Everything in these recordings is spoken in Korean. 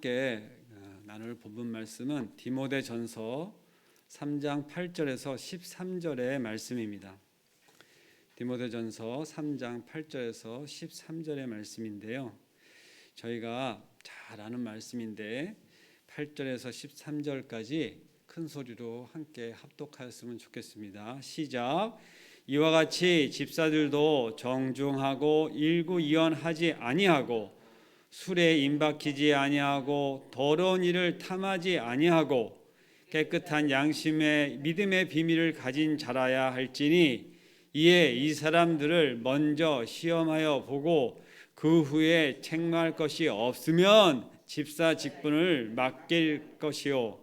함께 나눌 본문 말씀은 디모데전서 3장 8절에서 13절의 말씀입니다. 디모데전서 3장 8절에서 13절의 말씀인데요. 저희가 잘 아는 말씀인데 8절에서 13절까지 큰 소리로 함께 합독하였으면 좋겠습니다. 시작. 이와 같이 집사들도 정중하고 일구이연하지 아니하고 술에 임박히지 아니하고 더러운 일을 탐하지 아니하고 깨끗한 양심의 믿음의 비밀을 가진 자라야 할지니 이에 이 사람들을 먼저 시험하여 보고 그 후에 책망할 것이 없으면 집사 직분을 맡길 것이요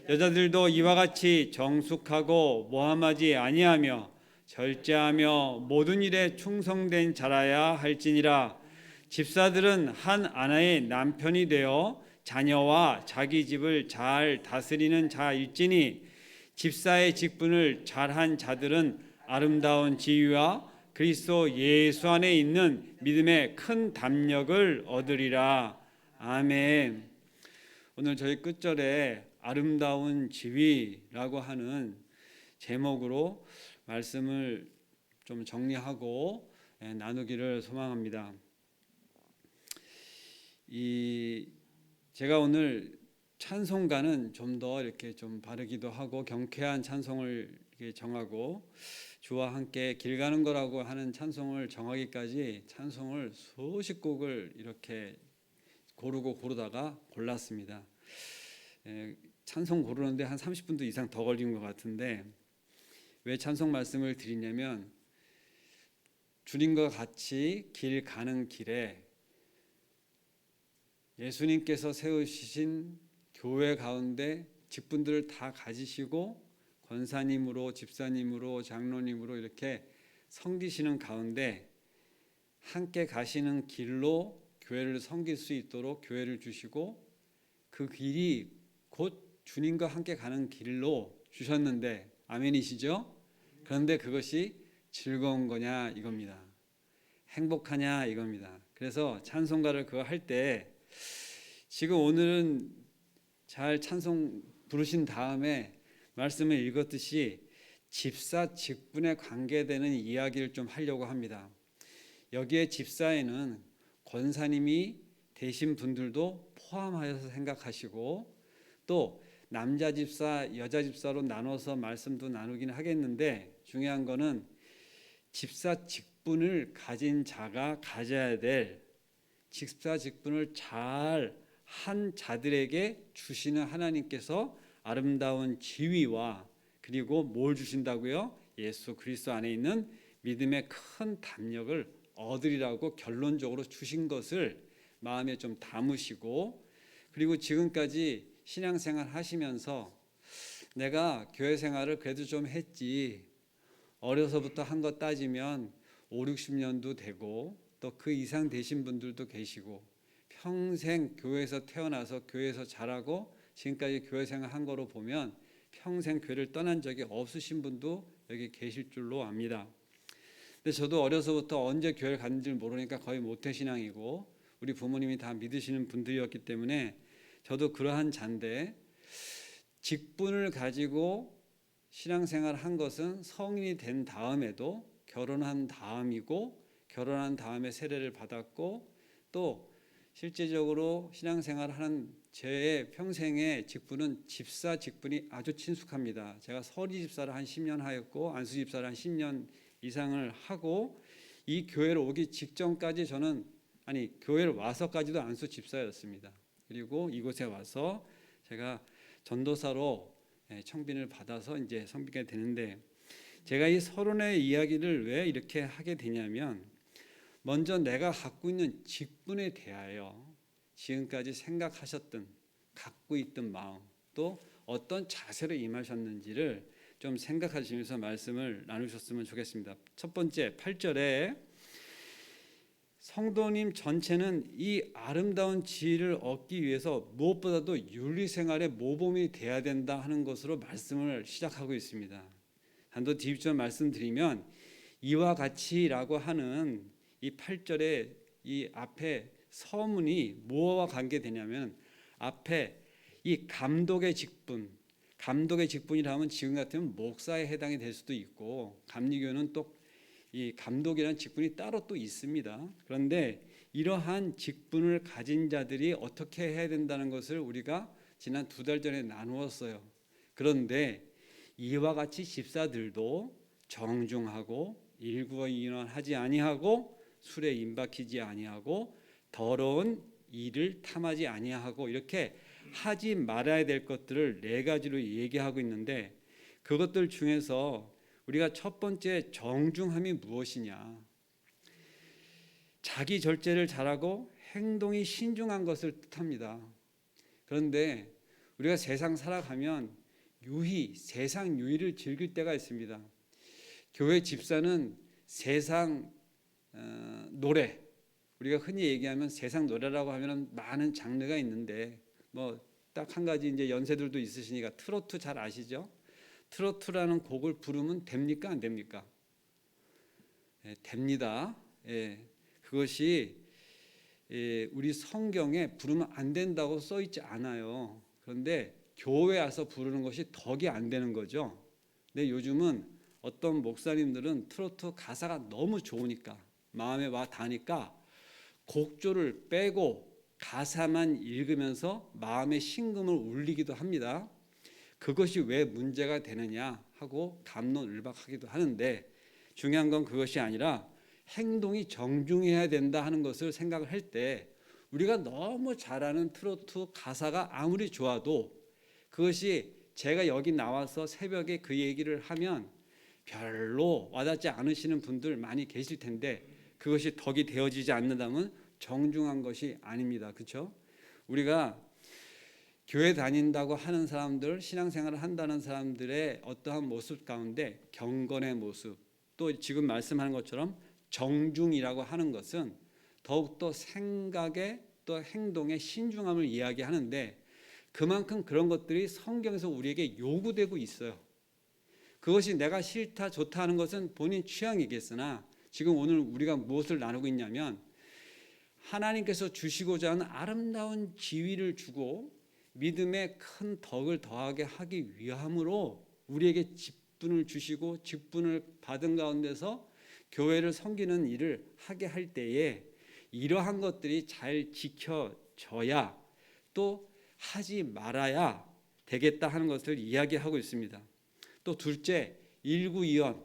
여자들도 이와 같이 정숙하고 모함하지 아니하며 절제하며 모든 일에 충성된 자라야 할지니라. 집사들은 한 아내의 남편이 되어 자녀와 자기 집을 잘 다스리는 자일지니 집사의 직분을 잘한 자들은 아름다운 지위와 그리스도 예수 안에 있는 믿음의 큰 담력을 얻으리라. 아멘. 오늘 저희 끝절에 아름다운 지위라고 하는 제목으로 말씀을 좀 정리하고 나누기를 소망합니다. 제가 오늘 찬송가는 좀 더 이렇게 좀 바르기도 하고 경쾌한 찬송을 이렇게 정하고 주와 함께 길 가는 거라고 하는 찬송을 정하기까지 찬송을 수십 곡을 이렇게 고르다가 골랐습니다. 찬송 고르는데 한 30분도 이상 더 걸린 것 같은데 왜 찬송 말씀을 드리냐면 주님과 같이 길 가는 길에 예수님께서 세우신 교회 가운데 직분들을 다 가지시고 권사님으로 집사님으로 장로님으로 이렇게 섬기시는 가운데 함께 가시는 길로 교회를 섬길 수 있도록 교회를 주시고 그 길이 곧 주님과 함께 가는 길로 주셨는데 아멘이시죠? 그런데 그것이 즐거운 거냐 이겁니다. 행복하냐 이겁니다. 그래서 찬송가를 그거 할 때 지금 오늘은 잘 찬송 부르신 다음에 말씀을 읽었듯이 집사 직분에 관계되는 이야기를 좀 하려고 합니다. 여기에 집사에는 권사님이 되신 분들도 포함하여서 생각하시고 또 남자 집사, 여자 집사로 나눠서 말씀도 나누긴 하겠는데 중요한 거는 집사 직분을 가진 자가 가져야 될 집사 직분을 잘 한 자들에게 주시는 하나님께서 아름다운 지위와 그리고 뭘 주신다고요? 예수 그리스도 안에 있는 믿음의 큰 담력을 얻으리라고 결론적으로 주신 것을 마음에 좀 담으시고 그리고 지금까지 신앙생활 하시면서 내가 교회 생활을 그래도 좀 했지 어려서부터 한 것 따지면 5, 60년도 되고 또 그 이상 되신 분들도 계시고 평생 교회에서 태어나서 교회에서 자라고 지금까지 교회 생활 한 거로 보면 평생 교회를 떠난 적이 없으신 분도 여기 계실 줄로 압니다. 근데 저도 어려서부터 언제 교회를 갔는지 모르니까 거의 모태신앙이고 우리 부모님이 다 믿으시는 분들이었기 때문에 저도 그러한 자인데 직분을 가지고 신앙생활을 한 것은 성인이 된 다음에도 결혼한 다음이고 결혼한 다음에 세례를 받았고 또 실제적으로 신앙생활을 하는 제 평생의 직분은 집사 직분이 아주 친숙합니다. 제가 서리 집사를 한 10년 하였고 안수 집사를 한 10년 이상을 하고 이 교회를 오기 직전까지 저는 교회를 와서까지도 안수 집사였습니다. 그리고 이곳에 와서 제가 전도사로 청빈을 받아서 이제 섬기게 되는데 제가 이 서론의 이야기를 왜 이렇게 하게 되냐면 먼저 내가 갖고 있는 직분에 대하여 지금까지 생각하셨던 갖고 있던 마음 또 어떤 자세로 임하셨는지를 좀 생각하시면서 말씀을 나누셨으면 좋겠습니다. 첫 번째 8절에 성도님 전체는 이 아름다운 지위를 얻기 위해서 무엇보다도 윤리생활의 모범이 돼야 된다 하는 것으로 말씀을 시작하고 있습니다. 단도직입적으로 말씀드리면 이와 같이라고 하는 이 8절에 이 앞에 서문이 뭐와 관계되냐면 앞에 이 감독의 직분이라면 지금 같으면 목사에 해당이 될 수도 있고, 감리교는 또 이 감독이라는 직분이 따로 또 있습니다. 그런데 이러한 직분을 가진 자들이 어떻게 해야 된다는 것을 우리가 지난 2달 전에 나누었어요. 그런데 이와 같이 집사들도 정중하고 일구어이원하지 아니하고 술에 임박히지 아니하고 더러운 일을 탐하지 아니하고 이렇게 하지 말아야 될 것들을 4가지로 얘기하고 있는데, 그것들 중에서 우리가 첫 번째 정중함이 무엇이냐? 자기 절제를 잘하고 행동이 신중한 것을 뜻합니다. 그런데 우리가 세상 살아가면 세상 유희를 즐길 때가 있습니다. 교회 집사는 세상 노래, 우리가 흔히 얘기하면 세상 노래라고 하면 많은 장르가 있는데 뭐 딱 한 가지, 이제 연세들도 있으시니까 트로트 잘 아시죠? 트로트라는 곡을 부르면 됩니까, 안 됩니까? 됩니다. 그것이 우리 성경에 부르면 안 된다고 써 있지 않아요. 그런데 교회 와서 부르는 것이 덕이 안 되는 거죠. 근데 요즘은 어떤 목사님들은 트로트 가사가 너무 좋으니까, 마음에 와 닿으니까 곡조를 빼고 가사만 읽으면서 마음의 심금을 울리기도 합니다. 그것이 왜 문제가 되느냐 하고 갑론을박하기도 하는데, 중요한 건 그것이 아니라 행동이 정중해야 된다 하는 것을 생각을 할 때, 우리가 너무 잘 아는 트로트 가사가 아무리 좋아도 그것이 제가 여기 나와서 새벽에 그 얘기를 하면 별로 와닿지 않으시는 분들 많이 계실 텐데, 그것이 덕이 되어지지 않는다면 정중한 것이 아닙니다. 그렇죠? 우리가 교회 다닌다고 하는 사람들, 신앙생활을 한다는 사람들의 어떠한 모습 가운데 경건의 모습, 또 지금 말씀하는 것처럼 정중이라고 하는 것은 더욱더 생각에 또 행동의 신중함을 이야기하는데, 그만큼 그런 것들이 성경에서 우리에게 요구되고 있어요. 그것이 내가 싫다 좋다 하는 것은 본인 취향이겠으나, 지금 오늘 우리가 무엇을 나누고 있냐면 하나님께서 주시고자 하는 아름다운 지위를 주고 믿음의 큰 덕을 더하게 하기 위함으로 우리에게 직분을 주시고 직분을 받은 가운데서 교회를 섬기는 일을 하게 할 때에 이러한 것들이 잘 지켜져야, 또 하지 말아야 되겠다 하는 것을 이야기하고 있습니다. 또 둘째, 일구이원,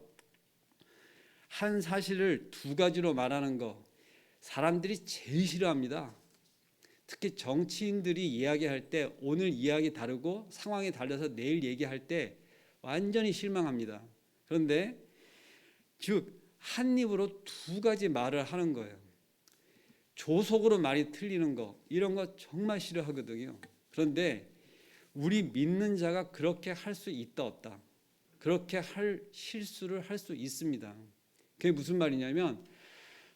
한 사실을 2가지로 말하는 거, 사람들이 제일 싫어합니다. 특히 정치인들이 이야기할 때 오늘 이야기 다르고 상황이 달라서 내일 얘기할 때 완전히 실망합니다. 그런데 즉 한 입으로 2가지 말을 하는 거예요. 조속으로 말이 틀리는 거, 이런 거 정말 싫어하거든요. 그런데 우리 믿는 자가 그렇게 할 수 있다 없다, 그렇게 할 실수를 할 수 있습니다. 그게 무슨 말이냐면,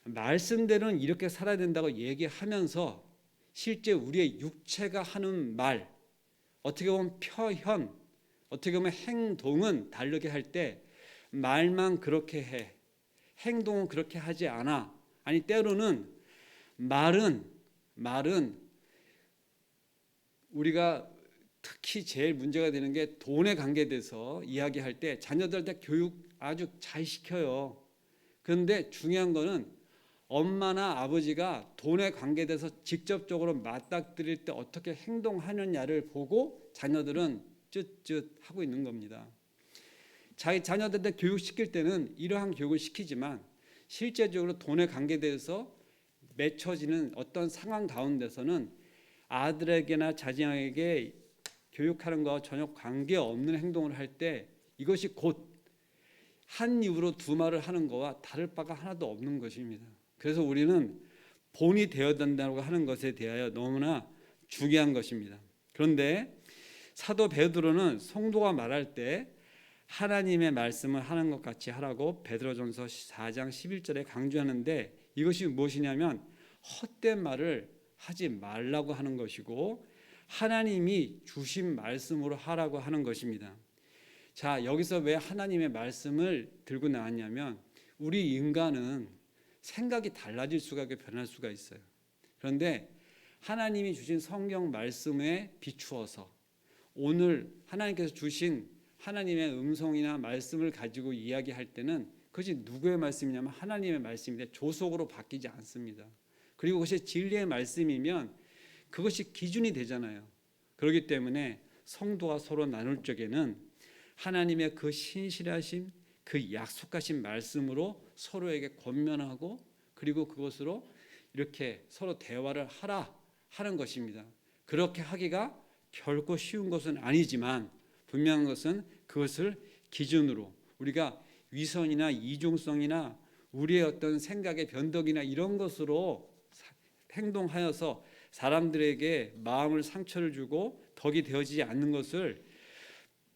말씀대로는 이렇게 살아야 된다고 얘기하면서 실제 우리의 육체가 하는 말, 어떻게 보면 표현, 어떻게 보면 행동은 다르게 할 때 말만 그렇게 해, 행동은 그렇게 하지 않아. 아니 때로는 말은 우리가 특히 제일 문제가 되는 게 돈에 관계돼서 이야기할 때 자녀들한테 교육 아주 잘 시켜요. 그런데 중요한 거는 엄마나 아버지가 돈에 관계돼서 직접적으로 맞닥뜨릴 때 어떻게 행동하느냐를 보고 자녀들은 쯧쯧 하고 있는 겁니다. 자기 자녀들한테 교육시킬 때는 이러한 교육을 시키지만 실제적으로 돈에 관계돼서 맺혀지는 어떤 상황 가운데서는 아들에게나 자녀에게 교육하는 것과 전혀 관계없는 행동을 할 때 이것이 곧 한 입으로 2말을 하는 것과 다를 바가 하나도 없는 것입니다. 그래서 우리는 본이 되어야 된다고 하는 것에 대하여 너무나 중요한 것입니다. 그런데 사도 베드로는 성도가 말할 때 하나님의 말씀을 하는 것 같이 하라고 베드로전서 4장 11절에 강조하는데, 이것이 무엇이냐면 헛된 말을 하지 말라고 하는 것이고 하나님이 주신 말씀으로 하라고 하는 것입니다. 자, 여기서 왜 하나님의 말씀을 들고 나왔냐면, 우리 인간은 생각이 달라질 수가 있고 변할 수가 있어요. 그런데 하나님이 주신 성경 말씀에 비추어서 오늘 하나님께서 주신 하나님의 음성이나 말씀을 가지고 이야기할 때는 그것이 누구의 말씀이냐면 하나님의 말씀인데 조속으로 바뀌지 않습니다. 그리고 그것이 진리의 말씀이면 그것이 기준이 되잖아요. 그렇기 때문에 성도가 서로 나눌 적에는 하나님의 그 신실하심, 그 약속하신 말씀으로 서로에게 권면하고 그리고 그것으로 이렇게 서로 대화를 하는 것입니다. 그렇게 하기가 결코 쉬운 것은 아니지만 분명한 것은 그것을 기준으로 우리가 위선이나 이중성이나 우리의 어떤 생각의 변덕이나 이런 것으로 행동하여서 사람들에게 마음을 상처를 주고 덕이 되어지지 않는 것을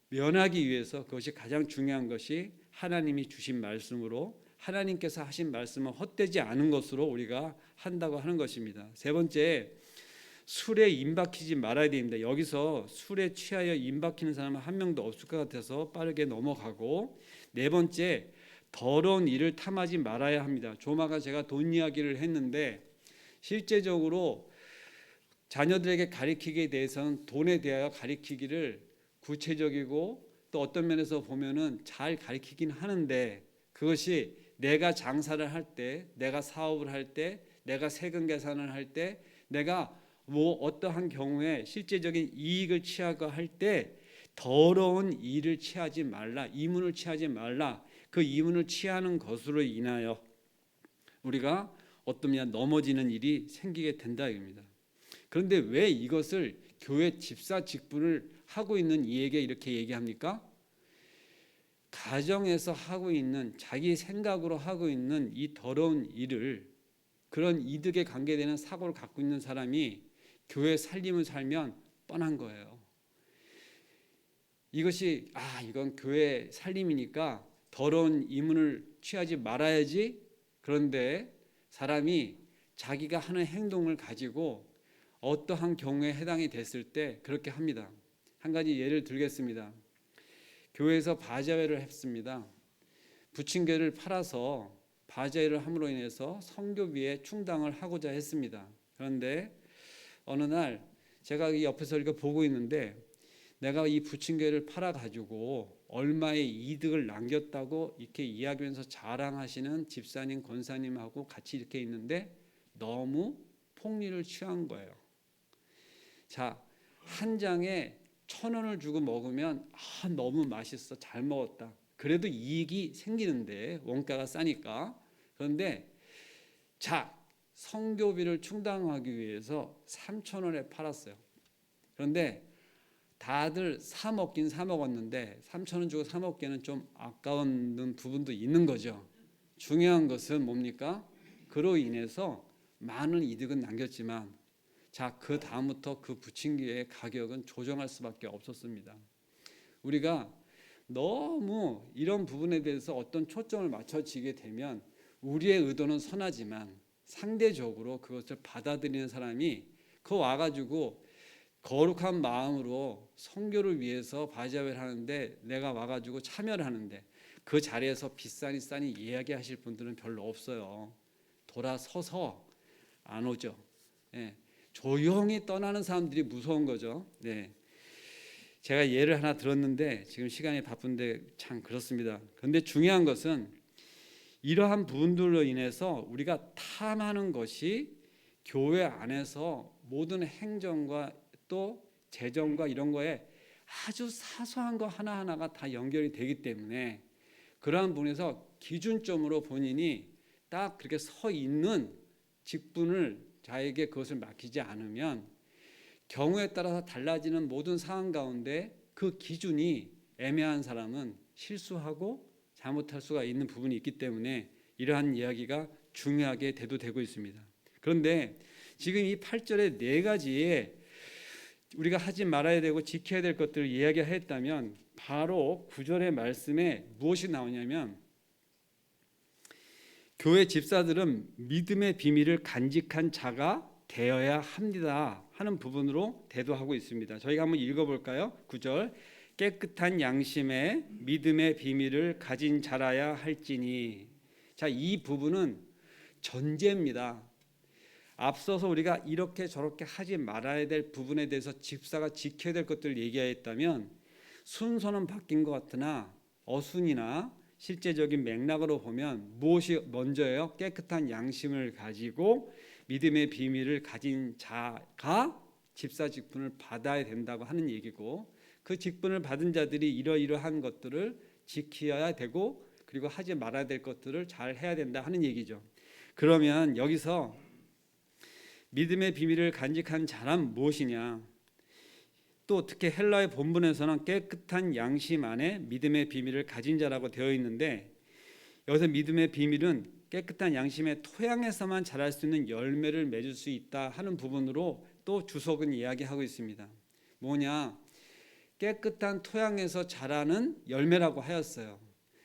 면하기 위해서 그것이 가장 중요한 것이 하나님이 주신 말씀으로 하나님께서 하신 말씀은 헛되지 않은 것으로 우리가 한다고 하는 것입니다. 세 번째, 술에 임박히지 말아야 됩니다. 여기서 술에 취하여 임박히는 사람은 한 명도 없을 것 같아서 빠르게 넘어가고, 네 번째, 더러운 일을 탐하지 말아야 합니다. 조마가 제가 돈 이야기를 했는데 실제적으로 자녀들에게 가르치기에 대해서는 돈에 대하여 가르치기를 구체적이고 또 어떤 면에서 보면은 잘 가르치긴 하는데 그것이 내가 장사를 할 때, 내가 사업을 할 때, 내가 세금 계산을 할 때, 내가 뭐 어떠한 경우에 실제적인 이익을 취하고 할 때 더러운 일을 취하지 말라, 이문을 취하지 말라. 그 이문을 취하는 것으로 인하여 우리가 어떠면 넘어지는 일이 생기게 된다 입니다. 그런데 왜 이것을 교회 집사 직분을 하고 있는 이에게 이렇게 얘기합니까? 가정에서 하고 있는 자기 생각으로 하고 있는 이 더러운 일을 그런 이득에 관계되는 사고를 갖고 있는 사람이 교회 살림을 살면 뻔한 거예요. 이것이 이건 교회 살림이니까 더러운 이문을 취하지 말아야지. 그런데 사람이 자기가 하는 행동을 가지고 어떠한 경우에 해당이 됐을 때 그렇게 합니다. 한 가지 예를 들겠습니다. 교회에서 바자회를 했습니다. 부침개를 팔아서 바자회를 함으로 인해서 선교비에 충당을 하고자 했습니다. 그런데 어느 날 제가 이 옆에서 이렇게 보고 있는데 내가 이 부침개를 팔아가지고 얼마의 이득을 남겼다고 이렇게 이야기하면서 자랑하시는 집사님, 권사님하고 같이 이렇게 있는데 너무 폭리를 취한 거예요. 자, 한 장에 1,000원을 주고 먹으면 너무 맛있어, 잘 먹었다. 그래도 이익이 생기는데 원가가 싸니까. 그런데 자, 선교비를 충당하기 위해서 3,000원에 팔았어요. 그런데 다들 사 먹긴 사 먹었는데 3,000원 주고 사 먹기에는 좀 아까운 부분도 있는 거죠. 중요한 것은 뭡니까? 그로 인해서 많은 이득은 남겼지만 그 다음부터 그 부침개의 가격은 조정할 수밖에 없었습니다. 우리가 너무 이런 부분에 대해서 어떤 초점을 맞춰지게 되면 우리의 의도는 선하지만 상대적으로 그것을 받아들이는 사람이 와가지고 거룩한 마음으로 선교를 위해서 바자회를 하는데 내가 와가지고 참여를 하는데 그 자리에서 비싸니 싸니 이야기하실 분들은 별로 없어요. 돌아서서 안 오죠. 조용히 떠나는 사람들이 무서운 거죠. 제가 예를 하나 들었는데 지금 시간이 바쁜데 참 그렇습니다. 그런데 중요한 것은 이러한 부분들로 인해서 우리가 탐하는 것이 교회 안에서 모든 행정과 또 재정과 이런 거에 아주 사소한 거 하나하나가 다 연결이 되기 때문에 그러한 부분에서 기준점으로 본인이 딱 그렇게 서 있는 직분을 자에게 그것을 맡기지 않으면 경우에 따라서 달라지는 모든 상황 가운데 그 기준이 애매한 사람은 실수하고 잘못할 수가 있는 부분이 있기 때문에 이러한 이야기가 중요하게 대두되고 있습니다. 그런데 지금 이 8절의 네 가지에 우리가 하지 말아야 되고 지켜야 될 것들을 이야기했다면 바로 9절의 말씀에 무엇이 나오냐면 교회 집사들은 믿음의 비밀을 간직한 자가 되어야 합니다 하는 부분으로 대두하고 있습니다. 저희가 한번 읽어볼까요? 9절 깨끗한 양심에 믿음의 비밀을 가진 자라야 할지니. 자, 이 부분은 전제입니다. 앞서서 우리가 이렇게 저렇게 하지 말아야 될 부분에 대해서 집사가 지켜야 될 것들을 얘기했다면 순서는 바뀐 것 같으나 어순이나 실제적인 맥락으로 보면 무엇이 먼저예요? 깨끗한 양심을 가지고 믿음의 비밀을 가진 자가 집사 직분을 받아야 된다고 하는 얘기고, 그 직분을 받은 자들이 이러이러한 것들을 지켜야 되고 그리고 하지 말아야 될 것들을 잘 해야 된다 하는 얘기죠. 그러면 여기서 믿음의 비밀을 간직한 자란 무엇이냐? 또 특히 헬라의 본문에서는 깨끗한 양심 안에 믿음의 비밀을 가진 자라고 되어 있는데, 여기서 믿음의 비밀은 깨끗한 양심의 토양에서만 자랄 수 있는 열매를 맺을 수 있다 하는 부분으로 또 주석은 이야기하고 있습니다. 뭐냐? 깨끗한 토양에서 자라는 열매라고 하였어요.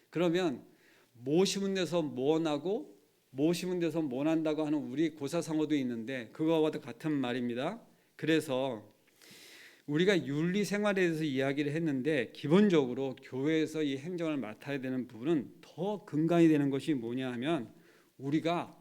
그러면 못 심은 데서 못 나고 못 심은 데서 못 난다고 하는 우리 고사성어도 있는데 그거와도 같은 말입니다. 그래서 우리가 윤리 생활에 대해서 이야기를 했는데 기본적으로 교회에서 이 행정을 맡아야 되는 부분은 더 근간이 되는 것이 뭐냐 하면 우리가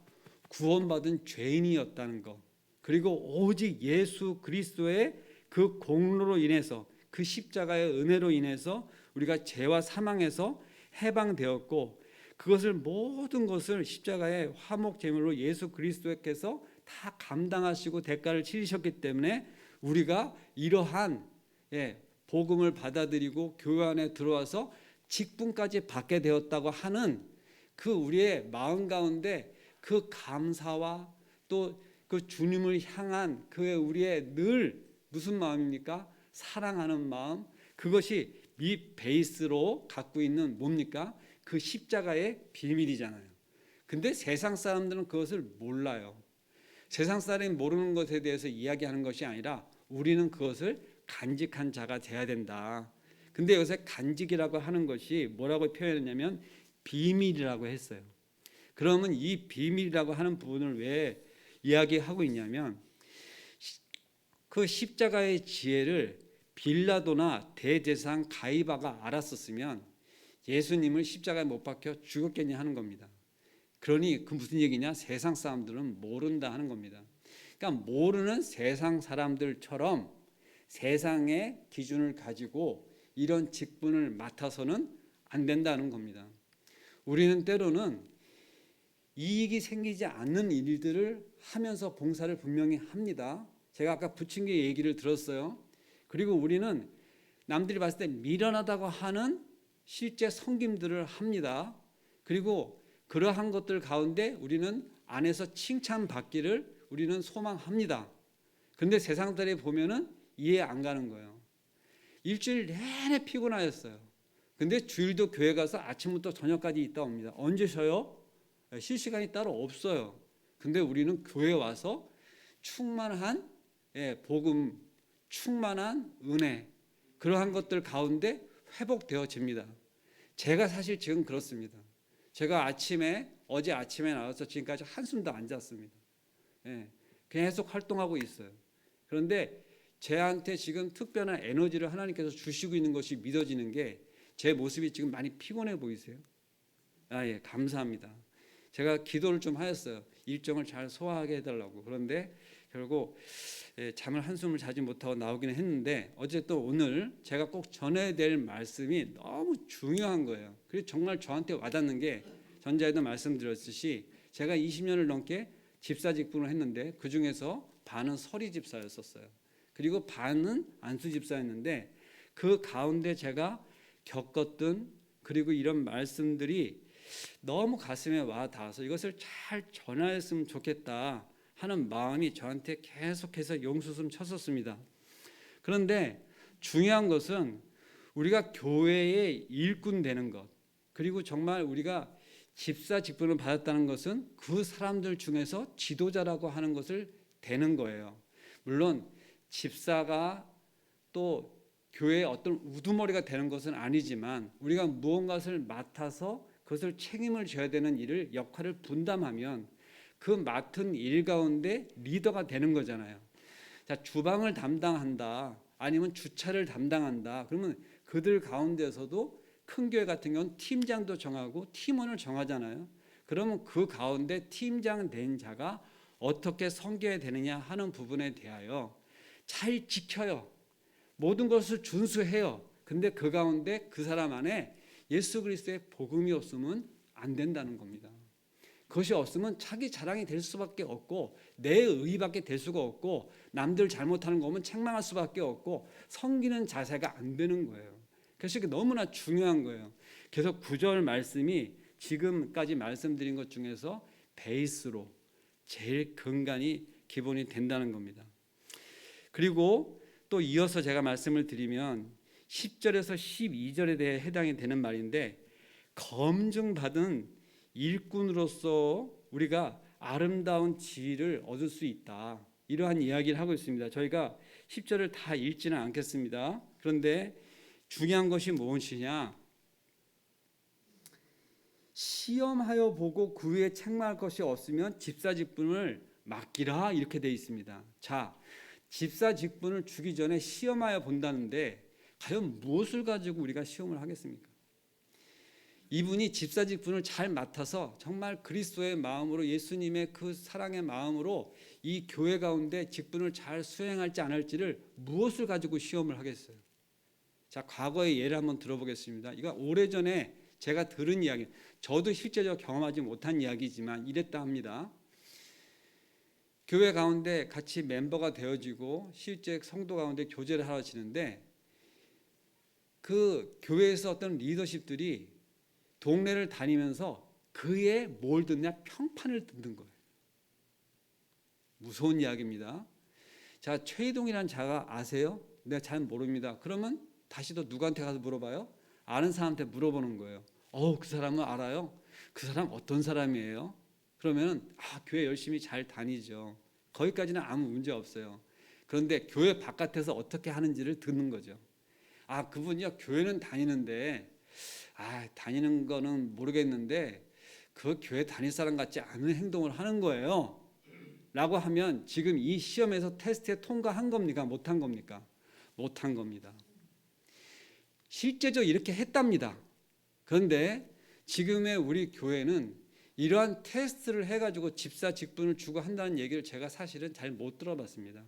구원받은 죄인이었다는 것, 그리고 오직 예수 그리스도의 그 공로로 인해서 그 십자가의 은혜로 인해서 우리가 죄와 사망에서 해방되었고, 그것을 모든 것을 십자가의 화목 제물로 예수 그리스도께서 다 감당하시고 대가를 치르셨기 때문에 우리가 이러한 복음을 받아들이고 교회 안에 들어와서 직분까지 받게 되었다고 하는 그 우리의 마음 가운데 그 감사와 또 그 주님을 향한 그 우리의 늘 무슨 마음입니까? 사랑하는 마음, 그것이 미 베이스로 갖고 있는 뭡니까? 그 십자가의 비밀이잖아요. 근데 세상 사람들은 그것을 몰라요. 세상 사람이 모르는 것에 대해서 이야기하는 것이 아니라 우리는 그것을 간직한 자가 돼야 된다. 근데 여기서 간직이라고 하는 것이 뭐라고 표현했냐면 비밀이라고 했어요. 그러면 이 비밀이라고 하는 부분을 왜 이야기하고 있냐면, 그 십자가의 지혜를 빌라도나 대제사장 가이바가 알았었으면 예수님을 십자가에 못 박혀 죽었겠냐 하는 겁니다. 그러니 그 무슨 얘기냐? 세상 사람들은 모른다 하는 겁니다. 그러니까 모르는 세상 사람들처럼 세상의 기준을 가지고 이런 직분을 맡아서는 안 된다는 겁니다. 우리는 때로는 이익이 생기지 않는 일들을 하면서 봉사를 분명히 합니다. 제가 아까 부침개 얘기를 들었어요. 그리고 우리는 남들이 봤을 때 미련하다고 하는 실제 섬김들을 합니다. 그리고 그러한 것들 가운데 우리는 안에서 칭찬받기를 우리는 소망합니다. 그런데 세상들이 보면은 이해 안 가는 거예요. 일주일 내내 피곤하였어요. 근데 주일도 교회 가서 아침부터 저녁까지 있다 옵니다. 언제 쉬어요? 쉴 시간이 따로 없어요. 근데 우리는 교회 와서 충만한 복음, 충만한 은혜, 그러한 것들 가운데 회복되어집니다. 제가 사실 지금 그렇습니다. 제가 어제 아침에 나와서 지금까지 한숨도 안 잤습니다. 계속 활동하고 있어요. 그런데 제한테 지금 특별한 에너지를 하나님께서 주시고 있는 것이 믿어지는 게, 제 모습이 지금 많이 피곤해 보이세요? 감사합니다. 제가 기도를 좀 하였어요. 일정을 잘 소화하게 해달라고. 그런데 결국 잠을 한숨을 자지 못하고 나오기는 했는데, 어쨌든 오늘 제가 꼭 전해야 될 말씀이 너무 중요한 거예요. 그래서 정말 저한테 와닿는 게, 전자에도 말씀드렸듯이 제가 20년을 넘게 집사 직분을 했는데 그 중에서 반은 서리 집사였었어요. 그리고 반은 안수 집사였는데, 그 가운데 제가 겪었던 그리고 이런 말씀들이 너무 가슴에 와 닿아서 이것을 잘 전하였으면 좋겠다 하는 마음이 저한테 계속해서 용수숨 쳤었습니다. 그런데 중요한 것은 우리가 교회의 일꾼 되는 것, 그리고 정말 우리가 집사 직분을 받았다는 것은 그 사람들 중에서 지도자라고 하는 것을 되는 거예요. 물론 집사가 또 교회의 어떤 우두머리가 되는 것은 아니지만, 우리가 무언가를 맡아서 그것을 책임을 져야 되는 일을, 역할을 분담하면 그 맡은 일 가운데 리더가 되는 거잖아요. 자, 주방을 담당한다, 아니면 주차를 담당한다, 그러면 그들 가운데서도 큰 교회 같은 경우는 팀장도 정하고 팀원을 정하잖아요. 그러면 그 가운데 팀장 된 자가 어떻게 섬겨야 되느냐 하는 부분에 대하여 잘 지켜요. 모든 것을 준수해요. 근데 그 가운데 그 사람 안에 예수 그리스도의 복음이 없으면 안 된다는 겁니다. 그것이 없으면 자기 자랑이 될 수밖에 없고 내 의밖에 될 수가 없고 남들 잘못하는 거 보면 책망할 수밖에 없고 섬기는 자세가 안 되는 거예요. 그래서 이게 너무나 중요한 거예요. 그래서 9절 말씀이 지금까지 말씀드린 것 중에서 베이스로 제일 근간이 기본이 된다는 겁니다. 그리고 또 이어서 제가 말씀을 드리면 10절에서 12절에 대해 해당이 되는 말인데, 검증받은 일꾼으로서 우리가 아름다운 지위를 얻을 수 있다, 이러한 이야기를 하고 있습니다. 저희가 10절을 다 읽지는 않겠습니다. 그런데 중요한 것이 무엇이냐, 시험하여 보고 그 후에 책망할 것이 없으면 집사직분을 맡기라, 이렇게 되어 있습니다. 자, 집사직분을 주기 전에 시험하여 본다는데 과연 무엇을 가지고 우리가 시험을 하겠습니까? 이분이 집사직분을 잘 맡아서 정말 그리스도의 마음으로, 예수님의 그 사랑의 마음으로 이 교회 가운데 직분을 잘 수행할지 안 할지를 무엇을 가지고 시험을 하겠어요? 자, 과거의 예를 한번 들어보겠습니다. 이거 오래전에 제가 들은 이야기, 저도 실제적으로 경험하지 못한 이야기지만 이랬다 합니다. 교회 가운데 같이 멤버가 되어지고 실제 성도 가운데 교제를 하러 지는데, 그 교회에서 어떤 리더십들이 동네를 다니면서 그의 뭘 듣냐, 평판을 듣는 거예요. 무서운 이야기입니다. 자, 최희동이라는 자가 아세요? 내가 잘 모릅니다. 그러면 다시 또 누구한테 가서 물어봐요? 아는 사람한테 물어보는 거예요. 그 사람은 알아요? 그 사람 어떤 사람이에요? 그러면 교회 열심히 잘 다니죠. 거기까지는 아무 문제 없어요. 그런데 교회 바깥에서 어떻게 하는지를 듣는 거죠. 그분이요, 교회는 다니는데 다니는 거는 모르겠는데 그 교회 다닐 사람 같지 않은 행동을 하는 거예요 라고 하면, 지금 이 시험에서 테스트에 통과한 겁니까? 못한 겁니까? 못한 겁니다. 실제적으로 이렇게 했답니다. 그런데 지금의 우리 교회는 이러한 테스트를 해가지고 집사 직분을 주고 한다는 얘기를 제가 사실은 잘 못 들어봤습니다.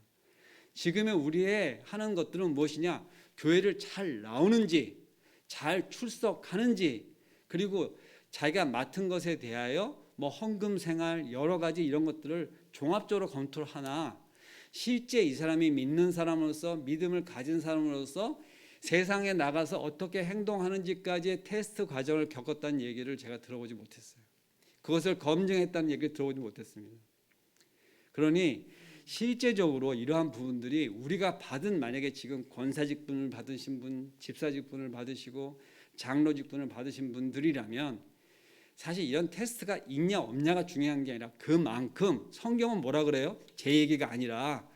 지금의 우리의 하는 것들은 무엇이냐, 교회를 잘 나오는지, 잘 출석하는지, 그리고 자기가 맡은 것에 대하여 헌금 생활 여러 가지 이런 것들을 종합적으로 검토를 하나, 실제 이 사람이 믿는 사람으로서, 믿음을 가진 사람으로서 세상에 나가서 어떻게 행동하는지까지의 테스트 과정을 겪었다는 얘기를 제가 들어보지 못했어요. 그것을 검증했다는 얘기를 들어보지 못했습니다. 그러니 실제적으로 이러한 부분들이 우리가 받은, 만약에 지금 권사직분을 받으신 분, 집사직분을 받으시고 장로직분을 받으신 분들이라면 사실 이런 테스트가 있냐 없냐가 중요한 게 아니라, 그만큼 성경은 뭐라 그래요? 제 얘기가 아니라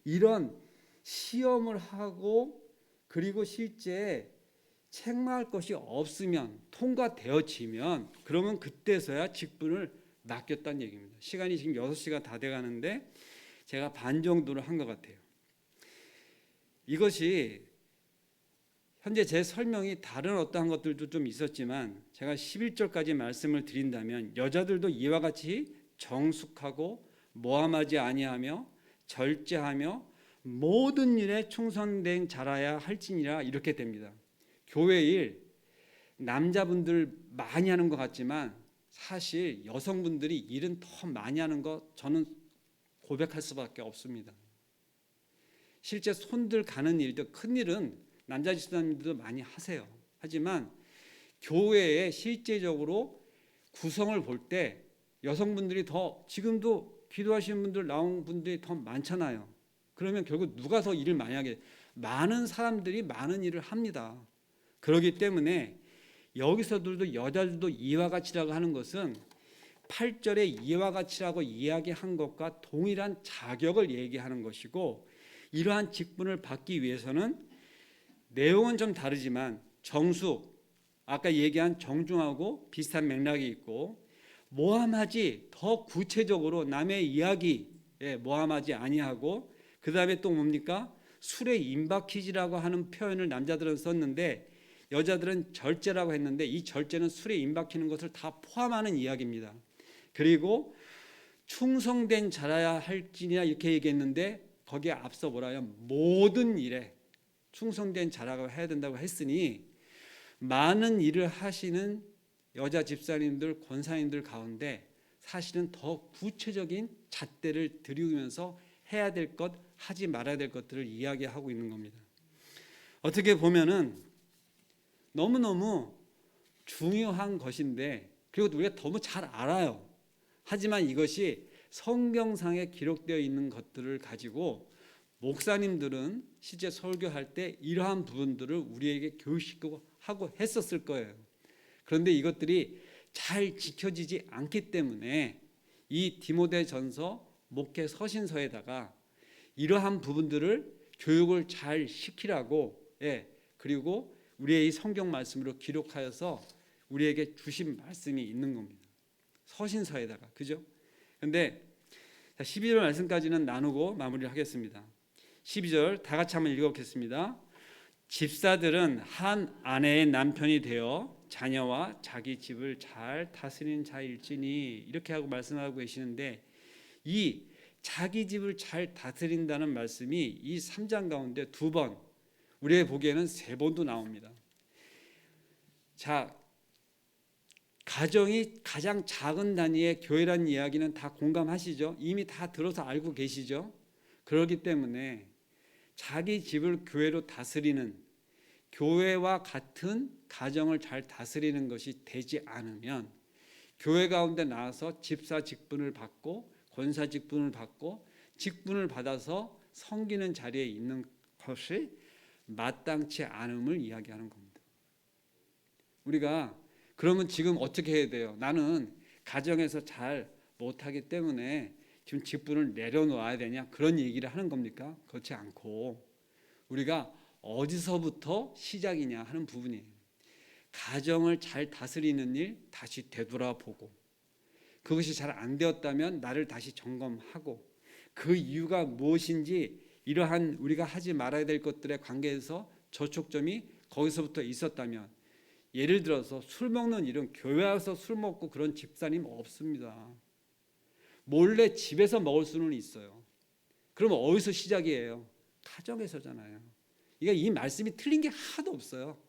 이런 시험을 하고 그리고 실제 책망할 것이 없으면, 통과되어지면, 그러면 그때서야 직분을 맡겼다는 얘기입니다. 시간이 지금 6시가 다 돼가는데 제가 반 정도를 한 것 같아요. 이것이 현재 제 설명이 다른 어떠한 것들도 좀 있었지만, 제가 11절까지 말씀을 드린다면, 여자들도 이와 같이 정숙하고 모함하지 아니하며 절제하며 모든 일에 충성된 자라야 할지니라, 이렇게 됩니다. 교회 일, 남자분들 많이 하는 것 같지만 사실 여성분들이 일은 더 많이 하는 거 저는 고백할 수밖에 없습니다. 실제 손들 가는 일도, 큰 일은 남자 집사님들도 많이 하세요. 하지만 교회에 실제적으로 구성을 볼 때 여성분들이 더, 지금도 기도하시는 분들 나온 분들이 더 많잖아요. 그러면 결국 누가 더 일을 많이 하게? 많은 사람들이 많은 일을 합니다. 그렇기 때문에 여기서들도, 여자들도 이와 같이라고 하는 것은 8절에 이와 같이라고 이야기한 것과 동일한 자격을 얘기하는 것이고, 이러한 직분을 받기 위해서는 내용은 좀 다르지만 정숙, 아까 얘기한 정중하고 비슷한 맥락이 있고, 모함하지, 더 구체적으로 남의 이야기에 모함하지 아니하고, 그 다음에 또 뭡니까? 술에 임박히지라고 하는 표현을 남자들은 썼는데 여자들은 절제라고 했는데, 이 절제는 술에 임박히는 것을 다 포함하는 이야기입니다. 그리고 충성된 자라야 할지냐 이렇게 얘기했는데 거기에 앞서 뭐라요? 모든 일에 충성된 자라고 해야 된다고 했으니 많은 일을 하시는 여자 집사님들, 권사님들 가운데 사실은 더 구체적인 잣대를 들이면서 해야 될 것, 하지 말아야 될 것들을 이야기하고 있는 겁니다. 어떻게 보면은 너무너무 중요한 것인데, 그리고 우리가 너무 잘 알아요. 하지만 이것이 성경상에 기록되어 있는 것들을 가지고 목사님들은 실제 설교할 때 이러한 부분들을 우리에게 교육시키고 하고 했었을 거예요. 그런데 이것들이 잘 지켜지지 않기 때문에 이 디모데전서 목회 서신서에다가 이러한 부분들을 교육을 잘 시키라고, 그리고 우리의 이 성경 말씀으로 기록하여서 우리에게 주신 말씀이 있는 겁니다. 서신서에다가, 그죠? 근데 12절 말씀까지는 나누고 마무리를 하겠습니다. 12절 다 같이 한번 읽어보겠습니다. 집사들은 한 아내의 남편이 되어 자녀와 자기 집을 잘 다스리는 자일지니, 이렇게 하고 말씀하고 계시는데, 이 자기 집을 잘 다스린다는 말씀이 이 3장 가운데 2번, 우리의 보기에는 3번도 나옵니다. 자, 가정이 가장 작은 단위의 교회라는 이야기는 다 공감하시죠? 이미 다 들어서 알고 계시죠? 그렇기 때문에 자기 집을 교회로 다스리는, 교회와 같은 가정을 잘 다스리는 것이 되지 않으면 교회 가운데 나와서 집사 직분을 받고 권사 직분을 받고 직분을 받아서 섬기는 자리에 있는 것이 마땅치 않음을 이야기하는 겁니다. 우리가 그러면 지금 어떻게 해야 돼요? 나는 가정에서 잘 못하기 때문에 지금 직분을 내려놓아야 되냐? 그런 얘기를 하는 겁니까? 그렇지 않고 우리가 어디서부터 시작이냐 하는 부분이에요. 가정을 잘 다스리는 일 다시 되돌아보고, 그것이 잘 안 되었다면 나를 다시 점검하고, 그 이유가 무엇인지, 이러한 우리가 하지 말아야 될 것들에 관계에서 저촉점이 거기서부터 있었다면, 예를 들어서 술 먹는 일은 교회 와서 술 먹고 그런 집사님 없습니다. 몰래 집에서 먹을 수는 있어요. 그러면 어디서 시작이에요? 가정에서잖아요. 그러니까 이 말씀이 틀린 게 하나도 없어요.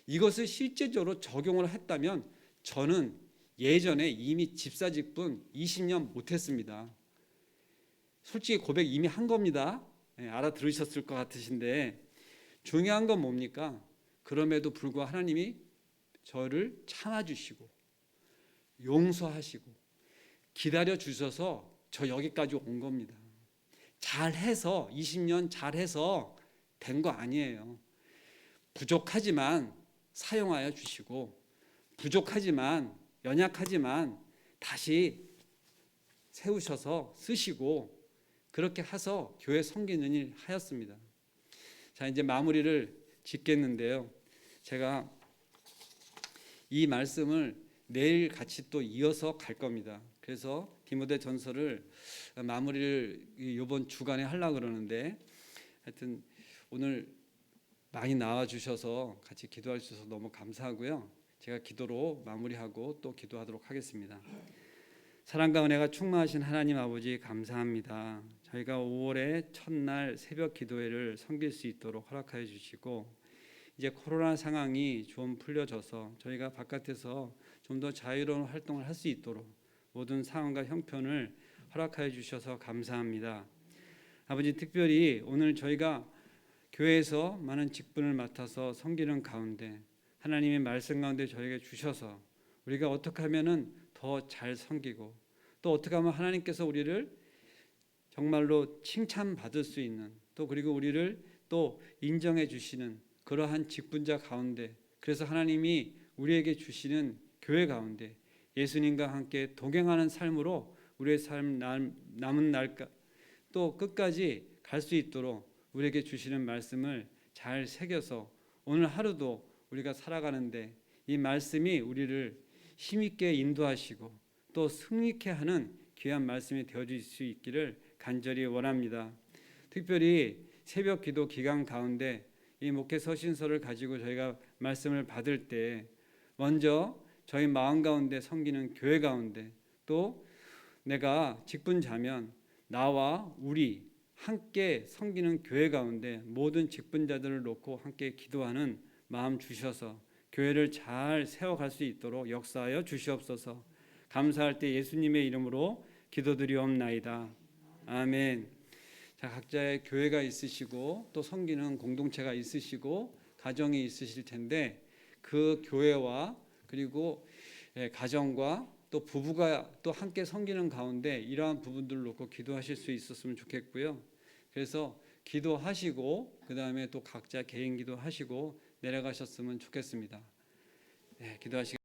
이것을 실제적으로 적용을 했다면 저는 예전에 이미 집사 직분 20년 못했습니다. 솔직히 고백 이미 한 겁니다. 알아들으셨을 것 같으신데, 중요한 건 뭡니까? 그럼에도 불구하고 하나님이 저를 참아주시고 용서하시고 기다려 주셔서 저 여기까지 온 겁니다. 잘해서 20년 잘해서 된 거 아니에요. 부족하지만 사용하여 주시고, 부족하지만 연약하지만 다시 세우셔서 쓰시고, 그렇게 해서 교회 섬기는 일 하였습니다. 자, 이제 마무리를 짓겠는데요. 제가 이 말씀을 내일 같이 또 이어서 갈 겁니다. 그래서 디모데전서를 마무리를 이번 주간에 하려고 그러는데, 하여튼 오늘 많이 나와 주셔서 같이 기도해 주셔서 너무 감사하고요. 제가 기도로 마무리하고 또 기도하도록 하겠습니다. 사랑과 은혜가 충만하신 하나님 아버지 감사합니다. 저희가 5월의 첫날 새벽 기도회를 섬길 수 있도록 허락하여 주시고, 이제 코로나 상황이 좀 풀려져서 저희가 바깥에서 좀 더 자유로운 활동을 할 수 있도록 모든 상황과 형편을 허락하여 주셔서 감사합니다. 아버지, 특별히 오늘 저희가 교회에서 많은 직분을 맡아서 섬기는 가운데 하나님의 말씀 가운데 저에게 주셔서 우리가 어떻게 하면은 더 잘 섬기고, 또 어떻게 하면 하나님께서 우리를 정말로 칭찬받을 수 있는, 또 그리고 우리를 또 인정해 주시는 그러한 직분자 가운데, 그래서 하나님이 우리에게 주시는 교회 가운데 예수님과 함께 동행하는 삶으로 우리의 삶 남은 날 또 끝까지 갈 수 있도록 우리에게 주시는 말씀을 잘 새겨서 오늘 하루도 우리가 살아가는데 이 말씀이 우리를 힘있게 인도하시고 또 승리케 하는 귀한 말씀이 되어질 수 있기를 간절히 원합니다. 특별히 새벽 기도 기간 가운데 이 목회 서신서를 가지고 저희가 말씀을 받을 때 먼저 저희 마음 가운데 섬기는 교회 가운데, 또 내가 직분자면 나와 우리 함께 섬기는 교회 가운데 모든 직분자들을 놓고 함께 기도하는 마음 주셔서 교회를 잘 세워갈 수 있도록 역사하여 주시옵소서. 감사할 때 예수님의 이름으로 기도드리옵나이다. 아멘. 자, 각자의 교회가 있으시고 또 섬기는 공동체가 있으시고 가정이 있으실 텐데 그 교회와 그리고 가정과 또 부부가 또 함께 섬기는 가운데 이러한 부분들을 놓고 기도하실 수 있었으면 좋겠고요. 그래서 기도하시고 그 다음에 또 각자 개인 기도하시고 내려가셨으면 좋겠습니다. 기도하시겠습니다.